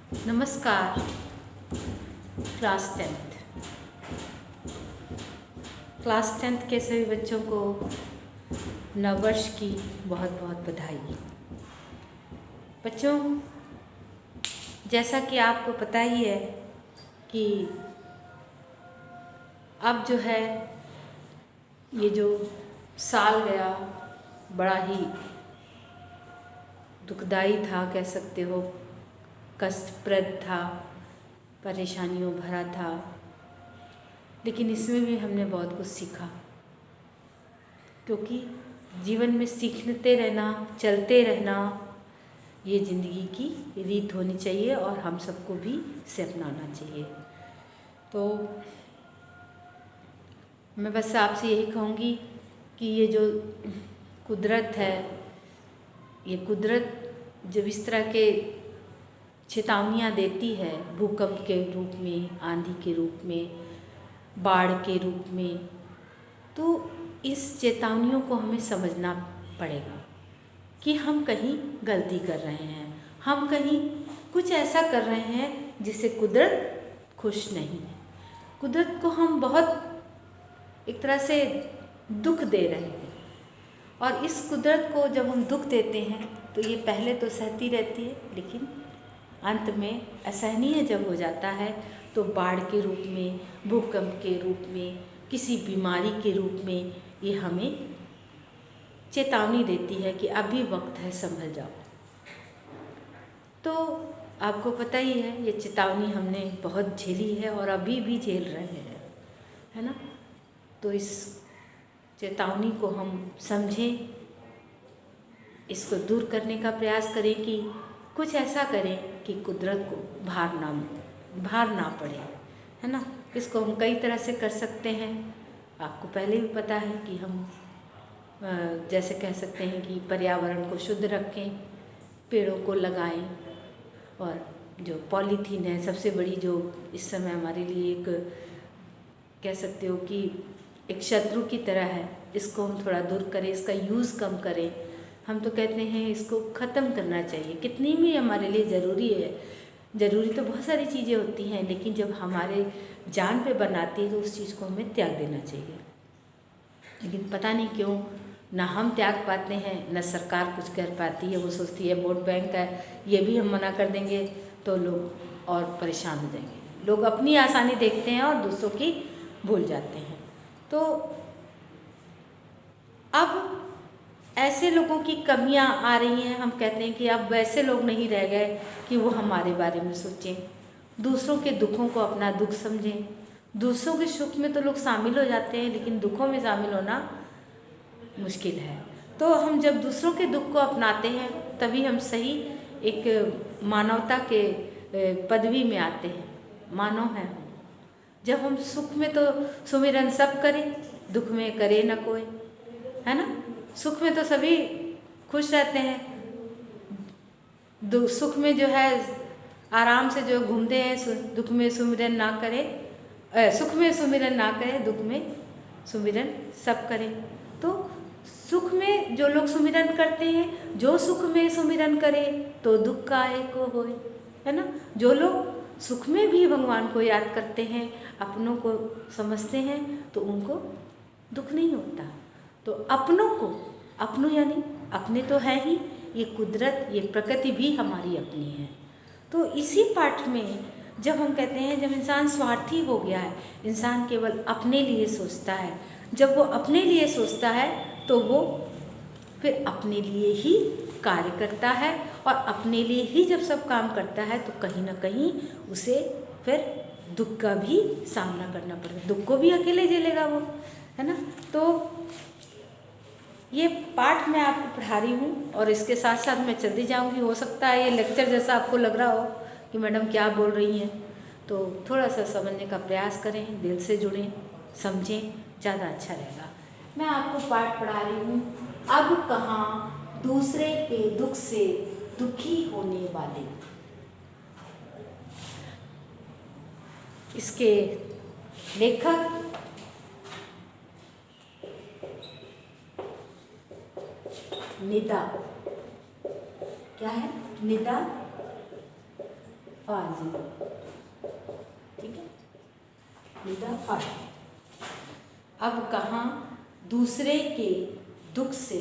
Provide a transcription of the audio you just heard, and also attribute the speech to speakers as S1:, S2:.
S1: नमस्कार। Class 10th के सभी बच्चों को नववर्ष की बहुत बहुत बधाई। बच्चों, जैसा कि आपको पता ही है कि अब जो है ये जो साल गया बड़ा ही दुखदाई था, कह सकते हो, कष्टप्रद था, परेशानियों भरा था, लेकिन इसमें भी हमने बहुत कुछ सीखा। क्योंकि जीवन में सीखते रहना, चलते रहना, ये ज़िंदगी की रीत होनी चाहिए और हम सबको भी इसे अपनाना चाहिए। तो मैं बस आपसे यही कहूँगी कि ये जो कुदरत है, ये कुदरत जब इस तरह के चेतावनियाँ देती है, भूकंप के रूप में, आंधी के रूप में, बाढ़ के रूप में, तो इस चेतावनियों को हमें समझना पड़ेगा कि हम कहीं गलती कर रहे हैं, हम कहीं कुछ ऐसा कर रहे हैं जिससे कुदरत खुश नहीं है। कुदरत को हम बहुत एक तरह से दुख दे रहे हैं, और इस कुदरत को जब हम दुख देते हैं तो ये पहले तो सहती रहती है, लेकिन अंत में असहनीय जब हो जाता है तो बाढ़ के रूप में, भूकंप के रूप में, किसी बीमारी के रूप में ये हमें चेतावनी देती है कि अभी वक्त है, संभल जाओ। तो आपको पता ही है, ये चेतावनी हमने बहुत झेली है और अभी भी झेल रहे हैं, है ना। तो इस चेतावनी को हम समझें, इसको दूर करने का प्रयास करें कि कुछ ऐसा करें कि कुदरत को भार ना पड़े, है ना। इसको हम कई तरह से कर सकते हैं। आपको पहले भी पता है कि हम जैसे कह सकते हैं कि पर्यावरण को शुद्ध रखें, पेड़ों को लगाएं, और जो पॉलीथीन है सबसे बड़ी जो इस समय हमारे लिए एक कह सकते हो कि एक शत्रु की तरह है, इसको हम थोड़ा दूर करें, इसका यूज़ कम करें। हम तो कहते हैं इसको ख़त्म करना चाहिए। कितनी भी हमारे लिए ज़रूरी है, ज़रूरी तो बहुत सारी चीज़ें होती हैं, लेकिन जब हमारे जान पे बनाती है तो उस चीज़ को हमें त्याग देना चाहिए। लेकिन पता नहीं क्यों ना हम त्याग पाते हैं, ना सरकार कुछ कर पाती है। वो सोचती है वोट बैंक है, ये भी हम मना कर देंगे तो लोग और परेशान हो जाएंगे। लोग अपनी आसानी देखते हैं और दूसरों की भूल जाते हैं। तो अब ऐसे लोगों की कमियां आ रही हैं। हम कहते हैं कि अब वैसे लोग नहीं रह गए कि वो हमारे बारे में सोचें, दूसरों के दुखों को अपना दुख समझें। दूसरों के सुख में तो लोग शामिल हो जाते हैं, लेकिन दुखों में शामिल होना मुश्किल है। तो हम जब दूसरों के दुख को अपनाते हैं तभी हम सही एक मानवता के पदवी में आते हैं, मानव हैं हम। जब हम सुख में तो सुमिरन सब करें, दुख में करे न कोई, है ना। सुख में तो सभी खुश रहते हैं, सुख में जो है आराम से जो घूमते हैं, दुख में सुमिरन ना करें, सुख में सुमिरन ना करें, दुख में सुमिरन सब करें। तो सुख में जो लोग सुमिरन करते हैं, जो सुख में सुमिरन करे तो दुख काहे को होए, है ना। जो लोग सुख में भी भगवान को याद करते हैं, अपनों को समझते हैं, तो उनको दुख नहीं होता। तो अपनों को, अपनों यानी अपने तो है ही, ये कुदरत, ये प्रकृति भी हमारी अपनी है। तो इसी पाठ में जब हम कहते हैं, जब इंसान स्वार्थी हो गया है, इंसान केवल अपने लिए सोचता है, जब वो अपने लिए सोचता है तो वो फिर अपने लिए ही कार्य करता है, और अपने लिए ही जब सब काम करता है तो कहीं ना कहीं उसे फिर दुख का भी सामना करना पड़ेगा। दुख को भी अकेले झेलेगा वो, है ना। तो ये पाठ मैं आपको पढ़ा रही हूँ और इसके साथ साथ मैं चलती जाऊँगी। हो सकता है ये लेक्चर जैसा आपको लग रहा हो कि मैडम क्या बोल रही हैं, तो थोड़ा सा समझने का प्रयास करें, दिल से जुड़ें, समझें, ज़्यादा अच्छा रहेगा। मैं आपको पाठ पढ़ा रही हूँ, अब कहाँ दूसरे के दुख से दुखी होने वाले। इसके लेखक निदा, क्या है, निदा फाजिल, ठीक है, निदा फाजिल। अब कहाँ दूसरे के दुख से